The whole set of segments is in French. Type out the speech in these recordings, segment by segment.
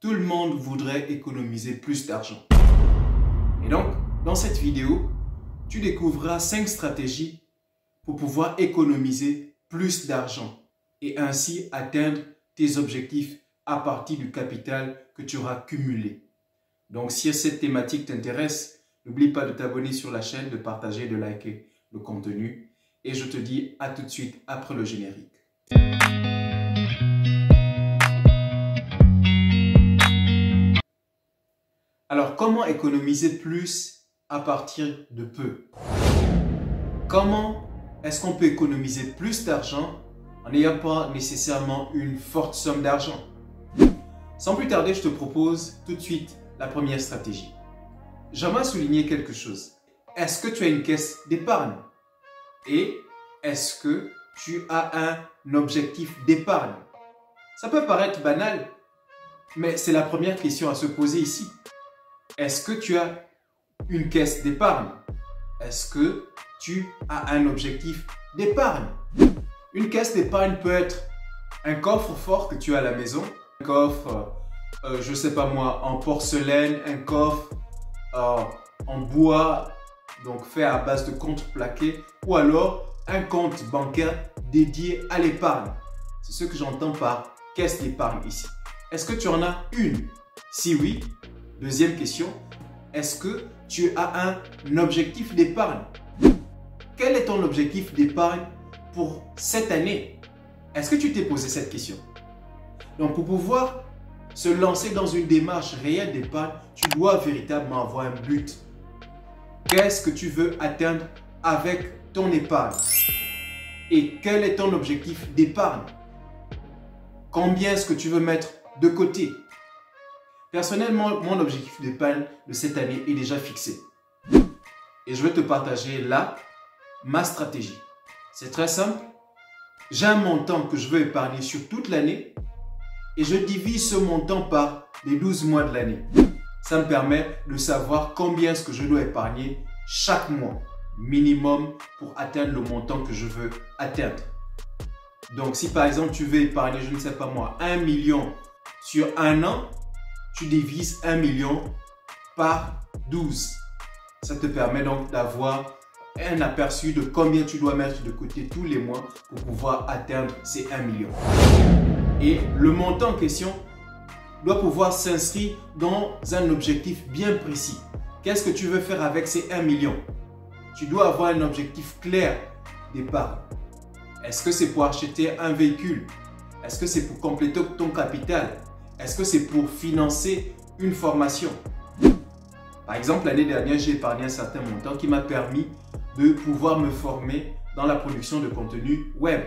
Tout le monde voudrait économiser plus d'argent. Et donc, dans cette vidéo, tu découvriras 5 stratégies pour pouvoir économiser plus d'argent et ainsi atteindre tes objectifs à partir du capital que tu auras cumulé. Donc, si cette thématique t'intéresse, n'oublie pas de t'abonner sur la chaîne, de partager, de liker le contenu. Et je te dis à tout de suite après le générique. Alors, comment économiser plus à partir de peu? Comment est-ce qu'on peut économiser plus d'argent en n'ayant pas nécessairement une forte somme d'argent? Sans plus tarder, je te propose tout de suite la première stratégie. J'aimerais souligner quelque chose. Est-ce que tu as une caisse d'épargne? Et est-ce que tu as un objectif d'épargne? Ça peut paraître banal, mais c'est la première question à se poser ici. Est-ce que tu as une caisse d'épargne? Est-ce que tu as un objectif d'épargne? Une caisse d'épargne peut être un coffre-fort que tu as à la maison, un coffre, je sais pas moi, en porcelaine, un coffre en bois, donc fait à base de contreplaqué, ou alors un compte bancaire dédié à l'épargne. C'est ce que j'entends par caisse d'épargne ici. Est-ce que tu en as une? Si oui, deuxième question, est-ce que tu as un objectif d'épargne? Quel est ton objectif d'épargne pour cette année? Est-ce que tu t'es posé cette question? Donc, pour pouvoir se lancer dans une démarche réelle d'épargne, tu dois véritablement avoir un but. Qu'est-ce que tu veux atteindre avec ton épargne? Et quel est ton objectif d'épargne? Combien est-ce que tu veux mettre de côté? Personnellement, mon objectif d'épargne de cette année est déjà fixé. Et je vais te partager là ma stratégie. C'est très simple. J'ai un montant que je veux épargner sur toute l'année et je divise ce montant par les 12 mois de l'année. Ça me permet de savoir combien est-ce que je dois épargner chaque mois, minimum, pour atteindre le montant que je veux atteindre. Donc, si par exemple tu veux épargner, je ne sais pas moi, 1 million sur un an, tu divises 1 million par 12. Ça te permet donc d'avoir un aperçu de combien tu dois mettre de côté tous les mois pour pouvoir atteindre ces 1 million. Et le montant en question doit pouvoir s'inscrire dans un objectif bien précis. Qu'est-ce que tu veux faire avec ces 1 million? Tu dois avoir un objectif clair d'épargne. Est-ce que c'est pour acheter un véhicule? Est-ce que c'est pour compléter ton capital? Est-ce que c'est pour financer une formation? Par exemple, l'année dernière, j'ai épargné un certain montant qui m'a permis de pouvoir me former dans la production de contenu web.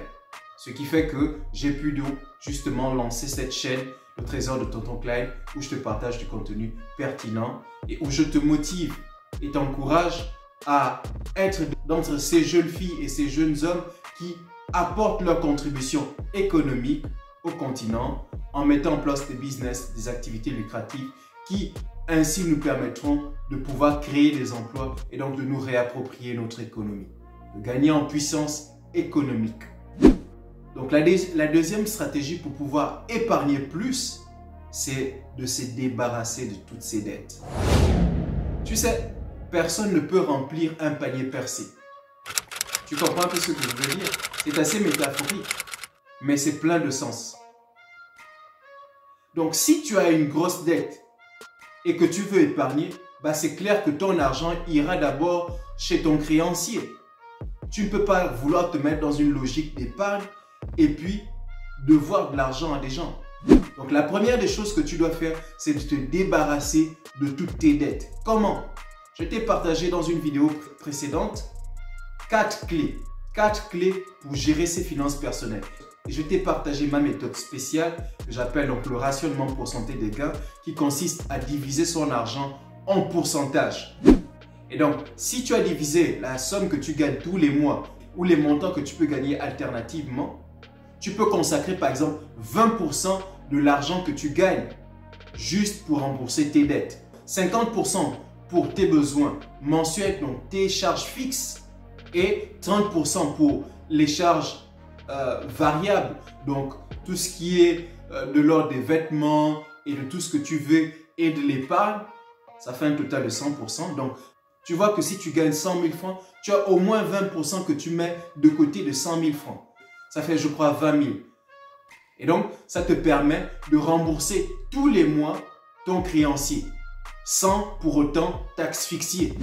Ce qui fait que j'ai pu donc justement lancer cette chaîne, le Trésor de Tonton Klein, où je te partage du contenu pertinent et où je te motive et t'encourage à être d'entre ces jeunes filles et ces jeunes hommes qui apportent leur contribution économique au continent en mettant en place des business, des activités lucratives qui ainsi nous permettront de pouvoir créer des emplois et donc de nous réapproprier notre économie, de gagner en puissance économique. Donc la deuxième stratégie pour pouvoir épargner plus, c'est de se débarrasser de toutes ces dettes. Tu sais, personne ne peut remplir un panier percé. Tu comprends un peu ce que je veux dire? C'est assez métaphorique, mais c'est plein de sens. Donc si tu as une grosse dette et que tu veux épargner, c'est clair que ton argent ira d'abord chez ton créancier. Tu ne peux pas vouloir te mettre dans une logique d'épargne et puis devoir de l'argent à des gens. Donc la première des choses que tu dois faire, c'est de te débarrasser de toutes tes dettes. Comment? Je t'ai partagé dans une vidéo précédente 4 clés. 4 clés pour gérer ses finances personnelles. Et je t'ai partagé ma méthode spéciale que j'appelle donc le rationnement pourcentage des gains, qui consiste à diviser son argent en pourcentage. Et donc, si tu as divisé la somme que tu gagnes tous les mois ou les montants que tu peux gagner alternativement, tu peux consacrer par exemple 20% de l'argent que tu gagnes juste pour rembourser tes dettes. 50% pour tes besoins mensuels, donc tes charges fixes, et 30% pour les charges variables, donc tout ce qui est de l'ordre des vêtements, et de tout ce que tu veux et de l'épargne, ça fait un total de 100%. Donc, tu vois que si tu gagnes 100 000 francs, tu as au moins 20% que tu mets de côté de 100 000 francs. Ça fait, je crois, 20 000. Et donc, ça te permet de rembourser tous les mois ton créancier, sans pour autant t'asphyxier.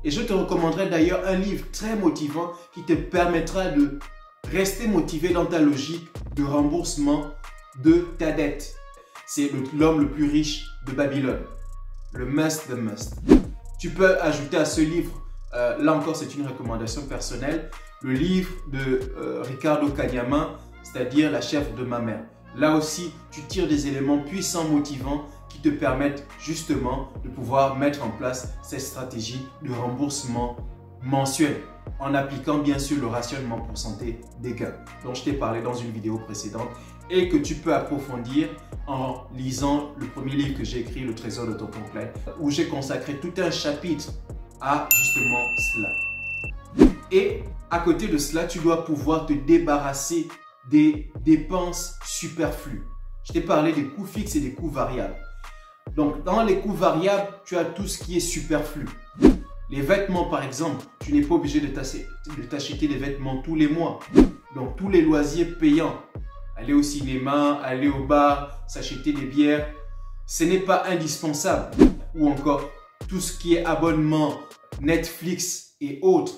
Et je te recommanderais d'ailleurs un livre très motivant qui te permettra de rester motivé dans ta logique de remboursement de ta dette. C'est L'homme le plus riche de Babylone. Le must the must. Tu peux ajouter à ce livre, là encore c'est une recommandation personnelle, le livre de Ricardo Kanyama, c'est-à-dire La chef de ma mère. Là aussi, tu tires des éléments puissants, motivants qui te permettent justement de pouvoir mettre en place cette stratégie de remboursement mensuel en appliquant bien sûr le rationnement pourcentage des gains dont je t'ai parlé dans une vidéo précédente et que tu peux approfondir en lisant le premier livre que j'ai écrit, Le Trésor de ton complet, où j'ai consacré tout un chapitre à justement cela. Et à côté de cela, tu dois pouvoir te débarrasser des dépenses superflues. Je t'ai parlé des coûts fixes et des coûts variables. Donc, dans les coûts variables, tu as tout ce qui est superflu. Les vêtements, par exemple, tu n'es pas obligé de t'acheter des vêtements tous les mois. Donc, tous les loisirs payants, aller au cinéma, aller au bar, s'acheter des bières, ce n'est pas indispensable. Ou encore, tout ce qui est abonnement, Netflix et autres,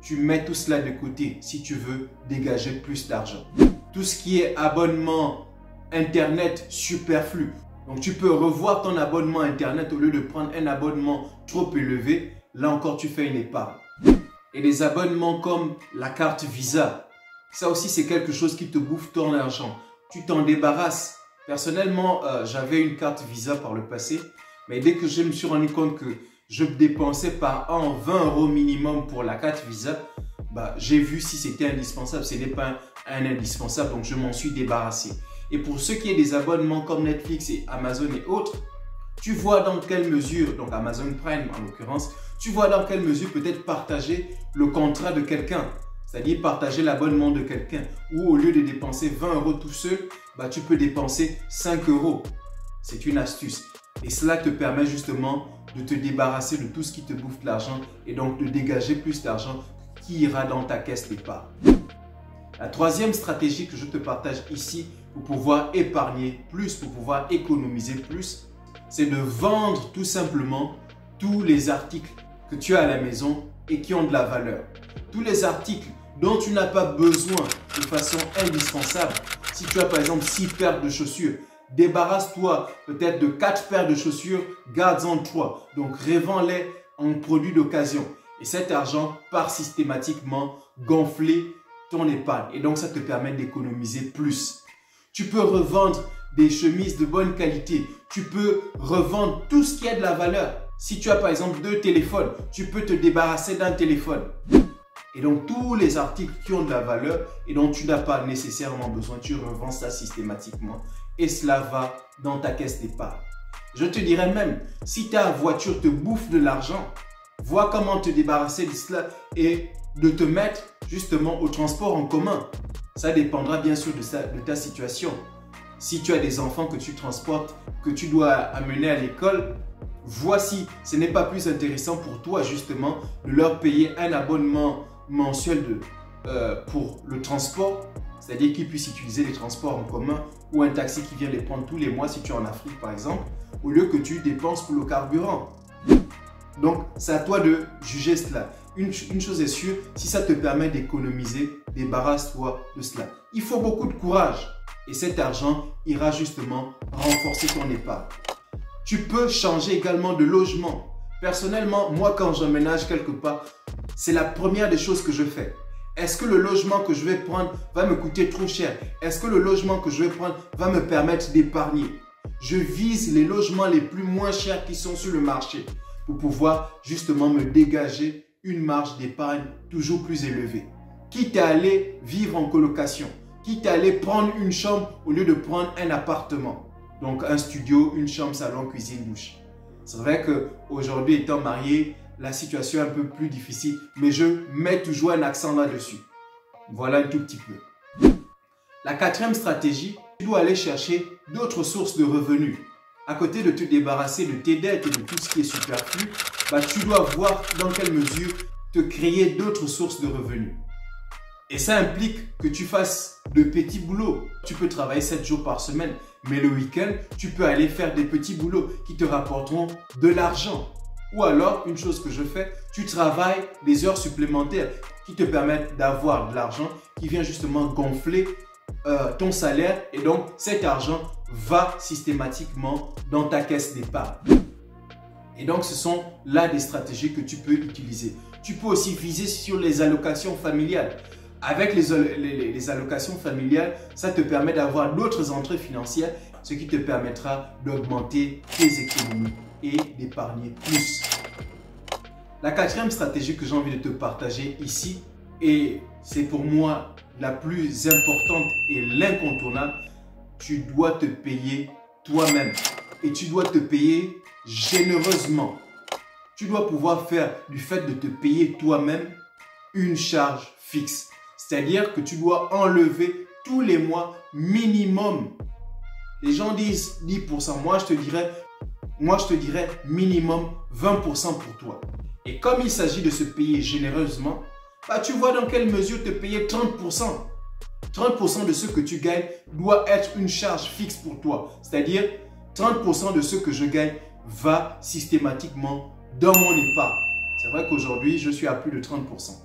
tu mets tout cela de côté si tu veux dégager plus d'argent. Tout ce qui est abonnement Internet superflu. Donc, tu peux revoir ton abonnement Internet au lieu de prendre un abonnement trop élevé. Là encore, tu fais une épargne. Et des abonnements comme la carte Visa, ça aussi, c'est quelque chose qui te bouffe ton argent. Tu t'en débarrasses. Personnellement, j'avais une carte Visa par le passé. Mais dès que je me suis rendu compte que je dépensais par an 20 € minimum pour la carte Visa, j'ai vu si c'était indispensable. Ce n'est pas un indispensable, donc je m'en suis débarrassé. Et pour ce qui est des abonnements comme Netflix et Amazon et autres, tu vois dans quelle mesure, donc Amazon Prime en l'occurrence, tu vois dans quelle mesure peut-être partager le contrat de quelqu'un, c'est-à-dire partager l'abonnement de quelqu'un, où au lieu de dépenser 20 € tout seul, tu peux dépenser 5 €. C'est une astuce. Et cela te permet justement de te débarrasser de tout ce qui te bouffe l'argent et donc de dégager plus d'argent qui ira dans ta caisse d'épargne. La troisième stratégie que je te partage ici pour pouvoir épargner plus, pour pouvoir économiser plus, c'est de vendre tout simplement tous les articles que tu as à la maison et qui ont de la valeur. Tous les articles dont tu n'as pas besoin de façon indispensable. Si tu as par exemple 6 paires de chaussures, débarrasse-toi peut-être de 4 paires de chaussures, garde-en 3. Donc revends-les en produits d'occasion. Et cet argent part systématiquement gonfler ton épargne. Et donc ça te permet d'économiser plus. Tu peux revendre des chemises de bonne qualité. Tu peux revendre tout ce qui a de la valeur. Si tu as par exemple 2 téléphones, tu peux te débarrasser d'un téléphone. Et donc tous les articles qui ont de la valeur et dont tu n'as pas nécessairement besoin, tu revends ça systématiquement. Et cela va dans ta caisse d'épargne. Je te dirais même, si ta voiture te bouffe de l'argent, vois comment te débarrasser de cela et de te mettre justement au transport en commun. Ça dépendra bien sûr de ta situation. Si tu as des enfants que tu transportes, que tu dois amener à l'école, voici, ce n'est pas plus intéressant pour toi justement de leur payer un abonnement mensuel pour le transport, c'est-à-dire qu'ils puissent utiliser les transports en commun ou un taxi qui vient les prendre tous les mois si tu es en Afrique par exemple, au lieu que tu dépenses pour le carburant. Donc, c'est à toi de juger cela. Une chose est sûre, si ça te permet d'économiser, débarrasse-toi de cela. Il faut beaucoup de courage et cet argent ira justement renforcer ton épargne. Tu peux changer également de logement. Personnellement, moi quand j'emménage quelque part, c'est la première des choses que je fais. Est-ce que le logement que je vais prendre va me coûter trop cher? Est-ce que le logement que je vais prendre va me permettre d'épargner? Je vise les logements les plus moins chers qui sont sur le marché pour pouvoir justement me dégager une marge d'épargne toujours plus élevée. Quitte à aller vivre en colocation, quitte à aller prendre une chambre au lieu de prendre un appartement. Donc un studio, une chambre, salon, cuisine, douche. C'est vrai qu'aujourd'hui, étant marié, la situation est un peu plus difficile, mais je mets toujours un accent là-dessus. Voilà un tout petit peu. La quatrième stratégie, tu dois aller chercher d'autres sources de revenus. À côté de te débarrasser de tes dettes et de tout ce qui est superflu, tu dois voir dans quelle mesure te créer d'autres sources de revenus. Et ça implique que tu fasses de petits boulots. Tu peux travailler 7 jours par semaine, mais le week-end, tu peux aller faire des petits boulots qui te rapporteront de l'argent. Ou alors, une chose que je fais, tu travailles des heures supplémentaires qui te permettent d'avoir de l'argent qui vient justement gonfler ton salaire, et donc cet argent va systématiquement dans ta caisse d'épargne. Et donc ce sont là des stratégies que tu peux utiliser. Tu peux aussi viser sur les allocations familiales. Avec les allocations familiales, ça te permet d'avoir d'autres entrées financières, ce qui te permettra d'augmenter tes économies et d'épargner plus. La quatrième stratégie que j'ai envie de te partager ici, et c'est pour moi la plus importante et l'incontournable, tu dois te payer toi-même. Et tu dois te payer généreusement. Tu dois pouvoir faire du fait de te payer toi-même une charge fixe. C'est-à-dire que tu dois enlever tous les mois minimum. Les gens disent 10%. Moi, je te dirais minimum 20% pour toi. Et comme il s'agit de se payer généreusement, tu vois dans quelle mesure te payer 30%. 30% de ce que tu gagnes doit être une charge fixe pour toi. C'est-à-dire 30% de ce que je gagne va systématiquement dans mon épargne. C'est vrai qu'aujourd'hui, je suis à plus de 30%.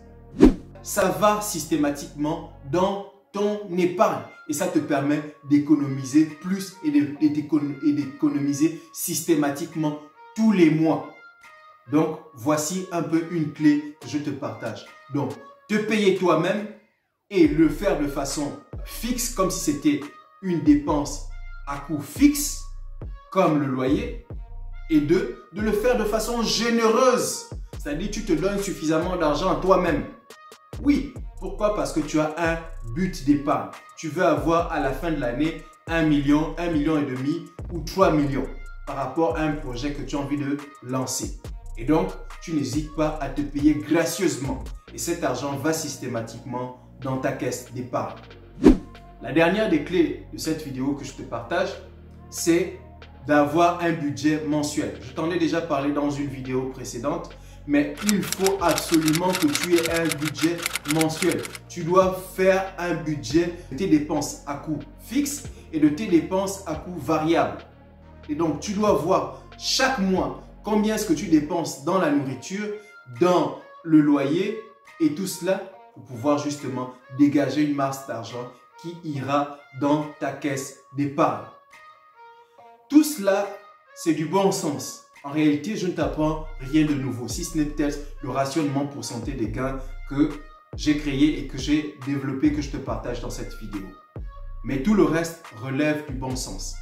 Ça va systématiquement dans ton épargne et ça te permet d'économiser plus et d'économiser systématiquement tous les mois. Donc, voici un peu une clé que je te partage. Donc, te payer toi-même et le faire de façon fixe, comme si c'était une dépense à coût fixe, comme le loyer. Et deux, de le faire de façon généreuse. C'est-à-dire, tu te donnes suffisamment d'argent à toi-même. Oui, pourquoi? Parce que tu as un but d'épargne. Tu veux avoir à la fin de l'année 1 million, 1,5 million ou 3 millions par rapport à un projet que tu as envie de lancer. Et donc, tu n'hésites pas à te payer gracieusement. Et cet argent va systématiquement dans ta caisse d'épargne. La dernière des clés de cette vidéo que je te partage, c'est d'avoir un budget mensuel. Je t'en ai déjà parlé dans une vidéo précédente, mais il faut absolument que tu aies un budget mensuel. Tu dois faire un budget de tes dépenses à coût fixe et de tes dépenses à coût variable. Et donc, tu dois voir chaque mois combien est-ce que tu dépenses dans la nourriture, dans le loyer et tout cela pour pouvoir justement dégager une masse d'argent qui ira dans ta caisse d'épargne. Tout cela, c'est du bon sens. En réalité, je ne t'apprends rien de nouveau, si ce n'est peut-être le rationnement pourcentage des gains que j'ai créé et que j'ai développé, que je te partage dans cette vidéo. Mais tout le reste relève du bon sens.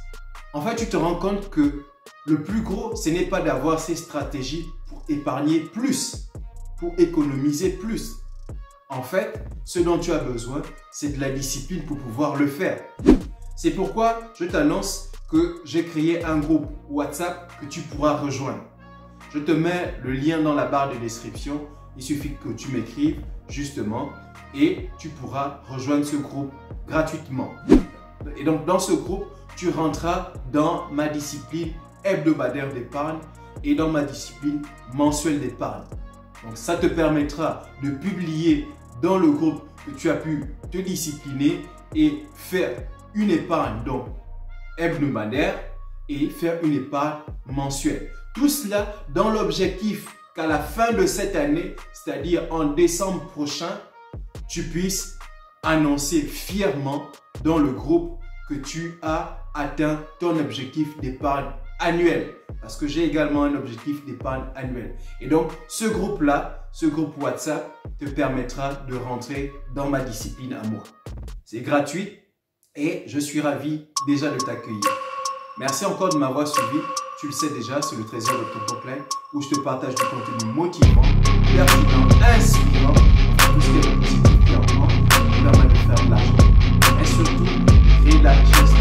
En fait, tu te rends compte que le plus gros, ce n'est pas d'avoir ces stratégies pour épargner plus, pour économiser plus. En fait, ce dont tu as besoin, c'est de la discipline pour pouvoir le faire. C'est pourquoi je t'annonce que j'ai créé un groupe WhatsApp que tu pourras rejoindre. Je te mets le lien dans la barre de description. Il suffit que tu m'écrives justement et tu pourras rejoindre ce groupe gratuitement. Et donc dans ce groupe, tu rentreras dans ma discipline hebdomadaire d'épargne et dans ma discipline mensuelle d'épargne. Donc ça te permettra de publier dans le groupe que tu as pu te discipliner et faire une épargne donc hebdomadaire et faire une épargne mensuelle. Tout cela dans l'objectif qu'à la fin de cette année, c'est-à-dire en décembre prochain, tu puisses annoncer fièrement dans le groupe que tu as atteint ton objectif d'épargne annuel. Parce que j'ai également un objectif d'épargne annuel. Et donc, ce groupe-là, ce groupe WhatsApp te permettra de rentrer dans ma discipline à moi. C'est gratuit et je suis ravi déjà de t'accueillir. Merci encore de m'avoir suivi. Tu le sais déjà, c'est le trésor de Tonton Klein où je te partage du contenu motivant, pertinent, inspirant, tout ce qui est positif qui permet de faire de l'argent. Et surtout, créer de la richesse